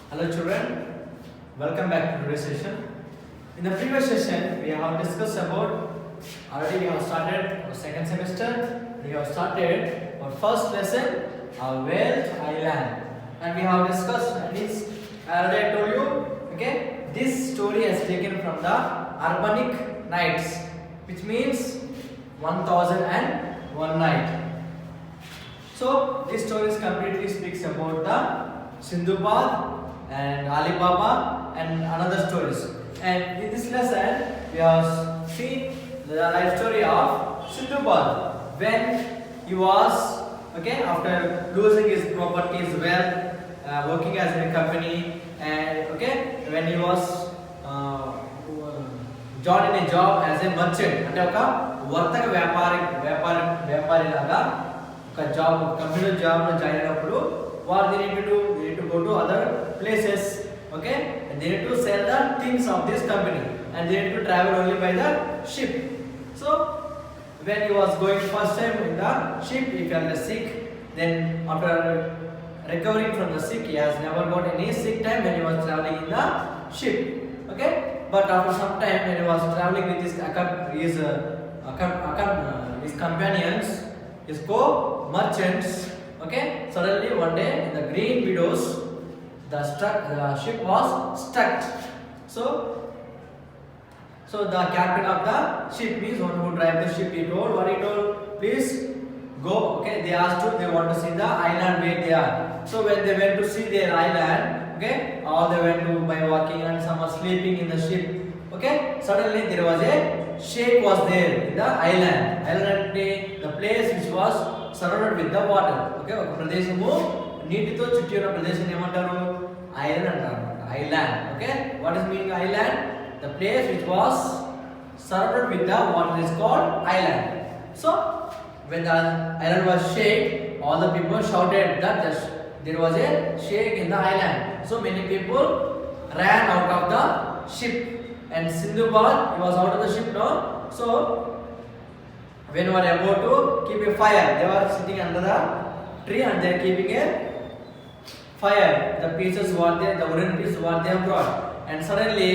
Hello children, welcome back to today's session. In the previous session, we have discussed about, already we have started our second semester, we have started our first lesson, our Wales Island. And we have discussed this, I already told you, okay, this story is taken from the Urbanic Nights, which means 1001 Night. So, this story completely speaks about the Sindbad and Ali Baba and another stories. And in this lesson, we have seen the life story of Sindbad when he was after losing his properties, wealth, working as in a company, and when he was joined in a job as a merchant, అంటే ఒక వర్తక వ్యాపారి లాగా ఒక job company job లో join అయినప్పుడు వారు they need to go to other places, and they need to sell the things of this company, and they need to travel only by the ship. So when he was going first time in the ship, he fell sick. Then after recovering from the sick, he has never got any sick time when he was traveling in the ship. But after some time when he was traveling with his companions, his co-merchants, suddenly one day in the Green Meadows, the ship was stuck. So the captain of the ship, means one who drive the ship, he told, please go. They asked to, they want to see the island where they are. So when they went to see their island, all they went to by walking, and some are sleeping in the ship. Suddenly there was a shake was there in the island. The place which was surrounded with the water. ఒక ప్రదేశము నీటితో చుట్టి ఉన్న ప్రదేశం ఏమంటారు? Island అంటారు. Island. What is meaning island? The place which was surrounded with the water is called island. So when the island was shake, all the people shouted that there was a shake in the island. So many people ran out of the ship, and Sindbad, he was out of the ship now. So when they were about to keep a fire, they were sitting under the tree and they are keeping a fire. The pieces were there, the wooden pieces were there brought, and suddenly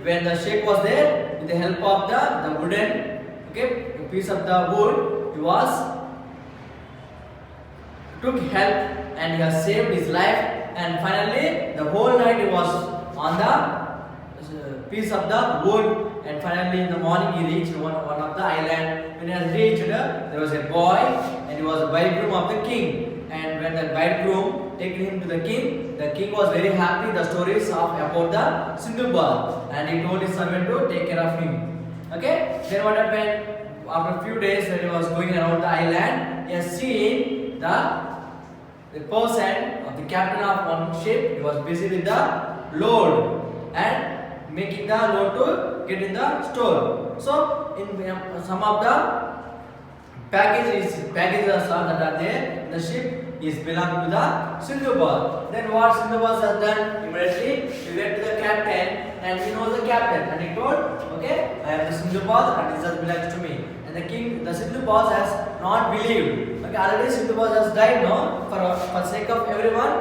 when the shake was there, with the help of the wooden piece of the wood, he was took help and he has saved his life. And finally the whole night he was on the piece of the wood, and finally in the morning he reached one of the island. When he has reached, there was a boy, and he was a bridegroom of the king. And when the bridegroom taken him to the king was very happy. The stories about the Sindbad, and he told his servant to take care of him. Then what happened? After a few days, when he was going around the island, he has seen the person of the captain of one ship. He was busy with the load and making the load to get in the store. So in some of the packages that are there in the ship is belong to the Sindbad. Then what Sindbad has done? Immediately he went to the captain, and he knows the captain, and he told, I am the Sindbad and this belongs to me. And the Sindbad has not believed. Already Sindbad has died now for sake of everyone.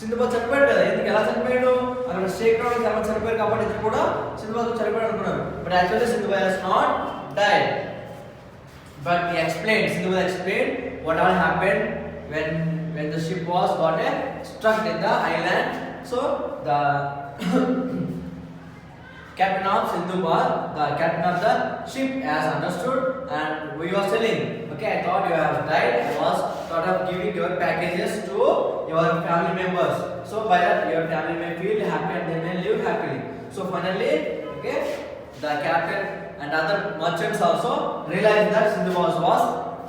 Sindbad చనిపోయాడు కదా. ఎందుకు ఎలా చనిపోయాడు? అక్కడ stake రావడానికి ఎవరు చనిపోయారు కాబట్టి ఇది కూడా Sindbad చనిపోయాడు అనుకున్నారు. But actually Sindbad has not died. But Sindbad explained what all happened when the ship was stuck in the island. So the captain of Sindbad, the captain of the ship, has understood, and we was telling, I thought you have died. I was thought of giving your packages to your family members. So by that your family may feel happy and they may live happily. So finally, the captain and other merchants also realized that Sindbad was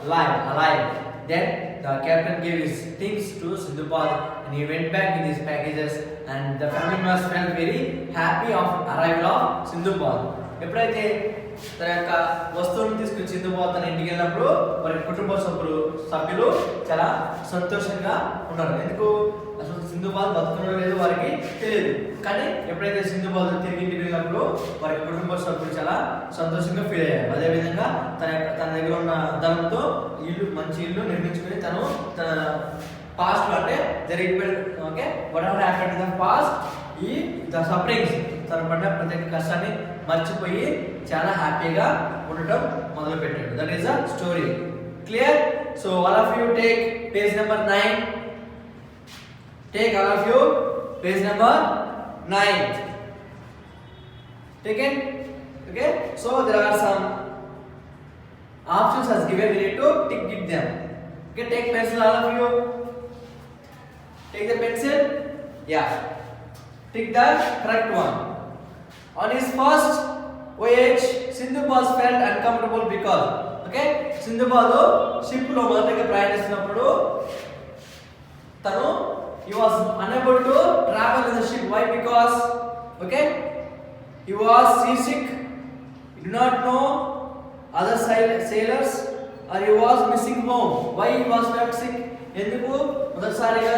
alive. Then the captain gave his things to Sindbad, and he went back with his packages, and the family members felt very happy of arrival of Sindbad. ఎప్పుడైతే తన యొక్క వస్తువులను తీసుకుని Sindbad తన ఇంటికి వెళ్ళినప్పుడు వారి కుటుంబ సభ్యులు చాలా సంతోషంగా ఉన్నారు. ఎందుకు? అసలు Sindbad బతుకున్నాడో లేదో వారికి తెలియదు. కానీ ఎప్పుడైతే Sindbad తిరిగి ఇంటికి వెళ్ళినప్పుడు వారి కుటుంబ సభ్యులు చాలా సంతోషంగా ఫీల్ అయ్యారు. అదేవిధంగా తన దగ్గర ఉన్న ధనంతో మంచి ఇల్లు నిర్మించుకుని తన పాస్ట్ లో అంటే జరిగిపోయిన okay what ever happened in the past ఈ ద సఫరింగ్స్ తను పడ్డ ప్రతి కష్టాన్ని మర్చిపోయి చాలా హ్యాపీగా ఉండటం మొదలు పెట్టాడు. That is the story. Clear? So all of you take page number 9. Take all of you page number 9. Taken? Okay. So there are some options as given. We need to tick them. Okay. Take pencil, all of you. Take the pencil. Yeah. Tick the correct one. On his first voyage, Sindhubal felt uncomfortable because. Okay. Sindhubal ship lo మొదటగా ప్రయాణిస్తున్నప్పుడు తను he was unable to travel in the ship. Why? Because okay, he was seasick. He did not know other sailors, or he was missing home. Why he was felt sick? ఎందుకు మొదటిసారిగా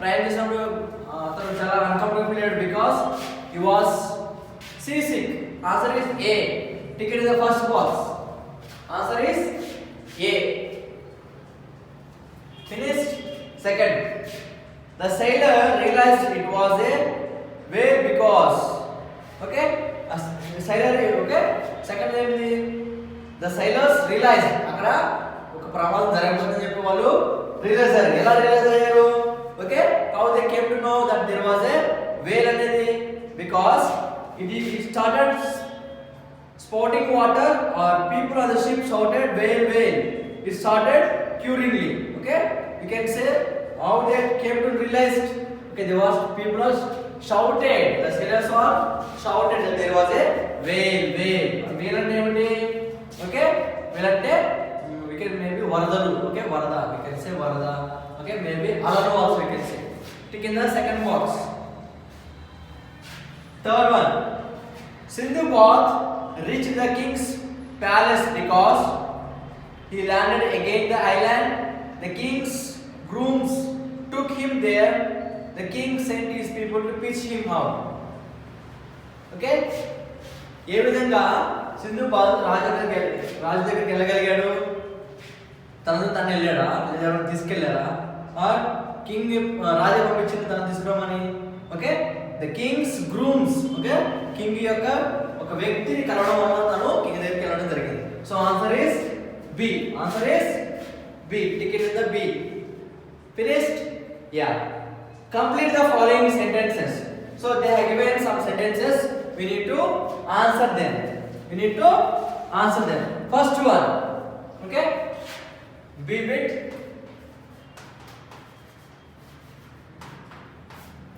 ప్రయాణించినప్పుడు అతను చాలా uncomfortable feel అయ్యాడు? Because he was seasick. Answer is A. Tick it in the first box. Answer is A. Finished? Second. The sailor realized it was a whale because okay sailor okay second ఏంటి the sailors realized అక్కడ ఒక ప్రమాదం జరగబోతుందని చెప్పి వాళ్ళు realise అయ్యారు. ఎలా realise అయ్యారు? Okay how they came to know that there was a whale అనేది because it started spouting water or people on the ship shouted whale whale. It started curingly. Okay, you can say how they came to realize. Okay, there was people shouted, the sailors were shouted that there was a whale. Whale అంటే ఏమిటి? Okay, whale అంటే we can maybe వరదలు. Okay, వరద, we can say వరద. Okay, maybe alanu also we can say. Tick in the second box. Third one, Sindhubal reached the king's palace because he landed again the island. The king's grooms took him there. The king sent his people to pitch him out. Okay? ఏ విధంగా సింధుబాల్ రాజు దగ్గరికి వెళ్ళగలిగాడు? తను వెళ్ళాడా? లేదా తీసుకెళ్ళారా? Are king రాజు పంపించింది తను తీసుకురామని? Okay, the kings grooms. Okay, king యొక్క ఒక వ్యక్తిని కలవడం వల్ల తను కింగ్ దగ్గరికి వెళ్ళడం జరిగింది. So answer is B. Answer is B. Ticket in the B. Finished? Yeah. Complete the following sentences. So they have given some sentences. We need to answer them. First one. Okay? B bit.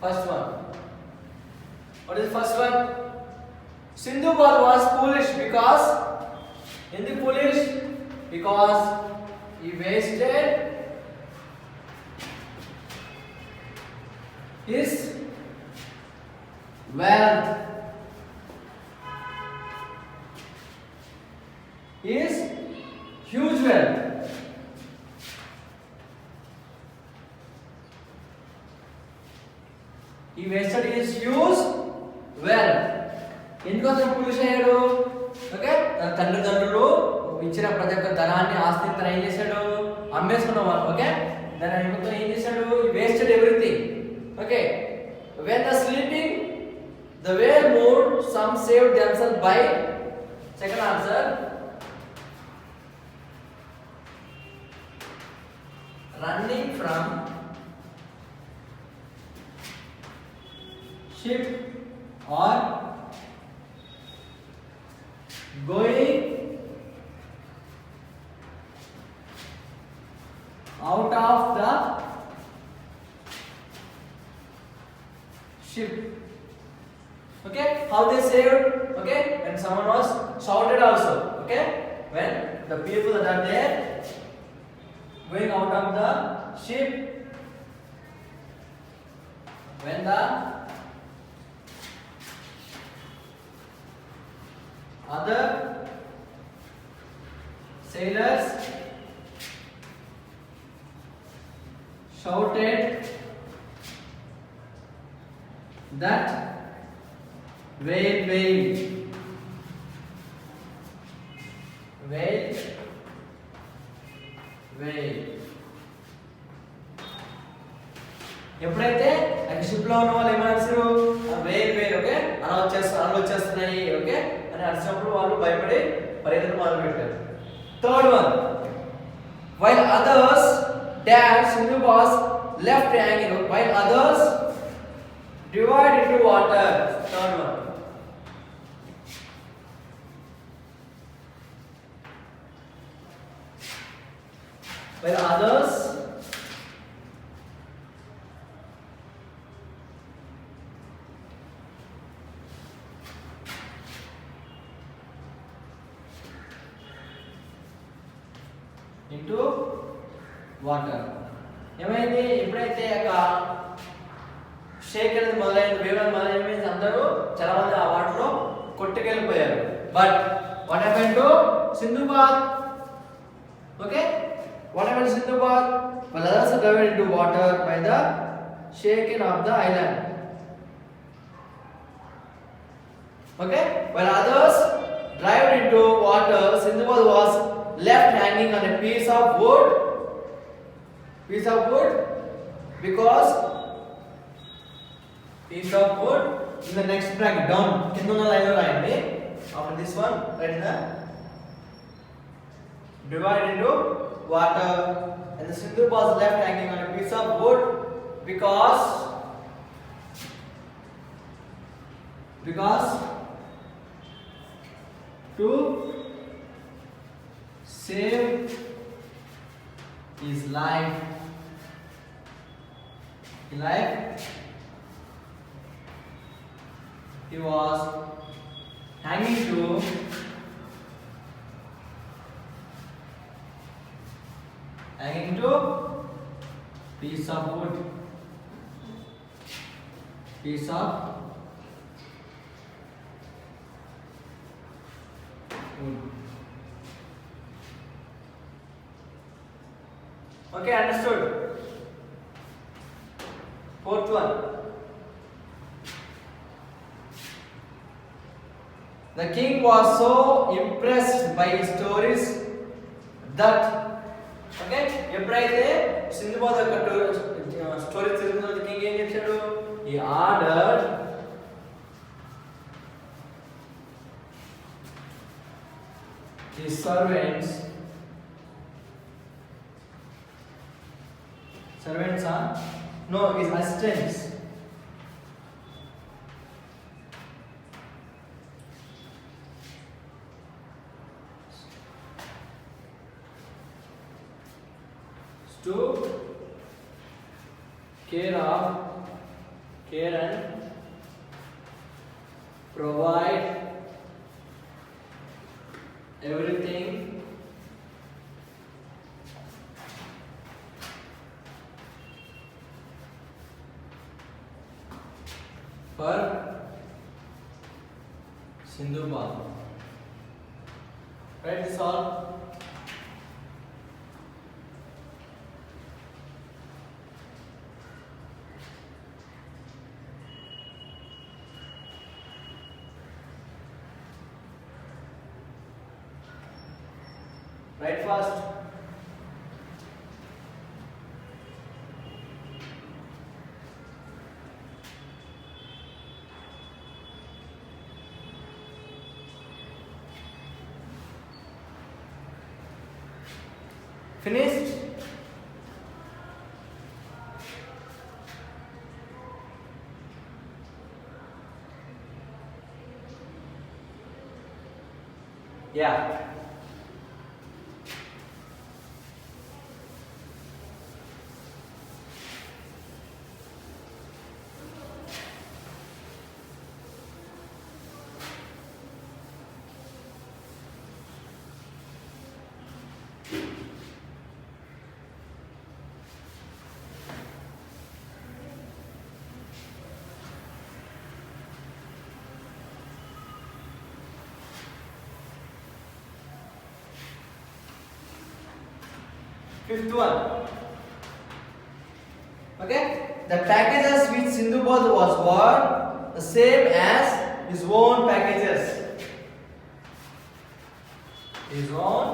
First one. What is first one? Sindhubal was foolish because. Hindi foolish? Because he wasted his wealth, his huge wealth. He wasted his huge wealth. ఎందుకోసం పులిష్ అయ్యాడు? Okay, తన తండ్రిదండ్రులు ఇచ్చిన ప్రతి ఒక్క ధనాన్ని ఆస్తిని తను ఏం చేశాడు? అమ్మేసుకున్నవాడు. ఓకే, దాని మొత్తం ఏం చేశాడు? Wasted everything. Okay, when the sleeping, the whale moved. Some saved themselves by. Second answer. Running from ship or going out of the ship. Okay, how they saved? Okay, when someone was shouted also. Okay, when the people that are there going out of the ship, when the other sailors shouted that whale, whale, whale, whale. ఎప్పుడైతే ship లో ఉన్న వాళ్ళు ఏమన్నారు, వేరు వేరు okay అలా వచ్చేస్తున్నాయి okay అని అరిచినప్పుడు వాళ్ళు భయపడి పరిగెత్తడం మొదలు పెట్టారు. Third one, while others dash Sindhu was left hanging, while others divide into water. Third one, while others into water. ఏమైంది, ఎప్పుడైతే షేక్ అనేది మొదలైన వేవ్ మొదలైన అందరూ చాలా మంది ఆ వాటర్లో కొట్టుకెళ్ళిపోయారు. But what happened to Sindbad? Okay, what happened to Sindbad? While others are driven into water by the shaking of the island. Okay, while others driven into water, Sindhubad was left hanging on a piece of wood because piece of wood in the next bracket down kinduna line lo rayandi. After this one write the divide into water, and the Sindhu was left hanging on a piece of wood because to save his life. He was hanging to piece of wood. Okay, understood. Fourth one, the king was so impressed by his stories that okay ఎప్పుడైతే Sindbad యొక్క story తెలుసుకున్న king ఏం చేశాడు, he ordered his servants are no his assistants to care and provide everything for Sindhubad. Right, this all. Write fast. Finished? Yeah. Fifth one. Okay, the packages which Sindhubad was bought the same as his own packages. His own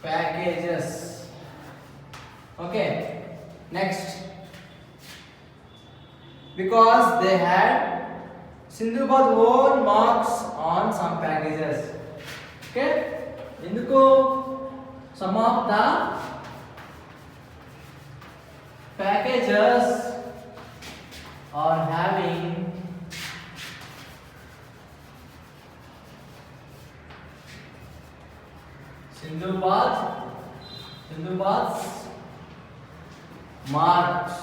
packages. Okay, next, because they had Sindhubad own marks on some packages. Okay, ఎందుకు some of the packages are having Sindhubad's marks.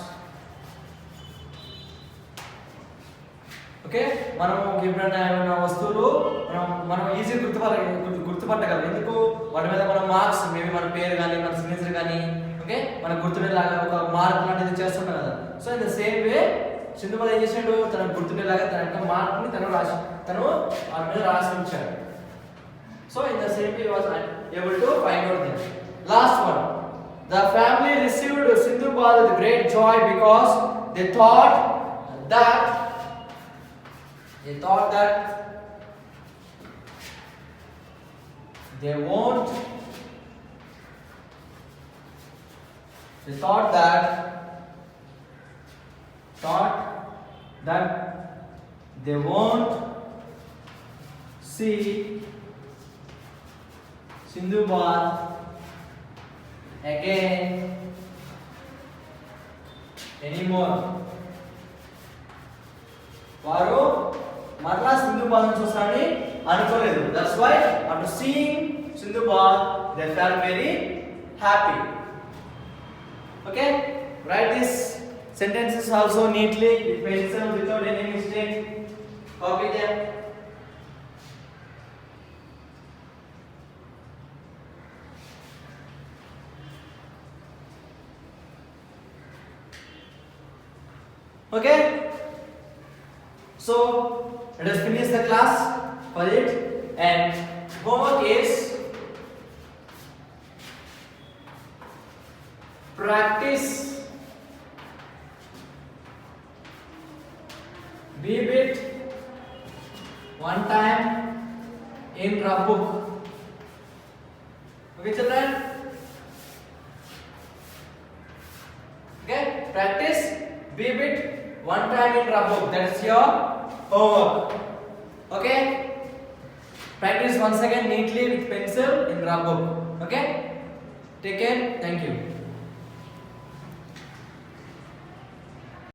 Okay, మనము ఎప్పుడైనా ఏమైనా వస్తువులు మనం easy గుర్తుపట్టగలం. ఎందుకు? వాటి మీద మన మార్క్స్, మేబీ మన పేరు కానీ మన సిగ్నేచర్ కానీ ఓకే మన గుర్తుండేలాగా ఒక మార్క్ లాంటిది చేస్తుంటాం కదా. So in the same way Sindbad ఏం చేసాడు, తన గుర్తుండేలాగా తన యొక్క మార్క్ని తను వాటి మీద రాసి ఉంచాడు. So in the same way was able to find out this. Last one, the family received Sindhubad with great joy because they thought that they thought that they won't see Sindhubad again anymore. వారు మరలా Sindbad చూస్తారని అనుకోలేదు. That's why after seeing Sindhubad they felt very happy. Okay, write these sentences also neatly with pencil without any mistake. Copy them. Okay, so let us finish the class for it, and homework is practice B-bit one time in rough book. Okay children, okay, practice B-bit one time in rough book. That's your homework. Okay, practice once again neatly with pencil in rough book. Okay, take care, thank you.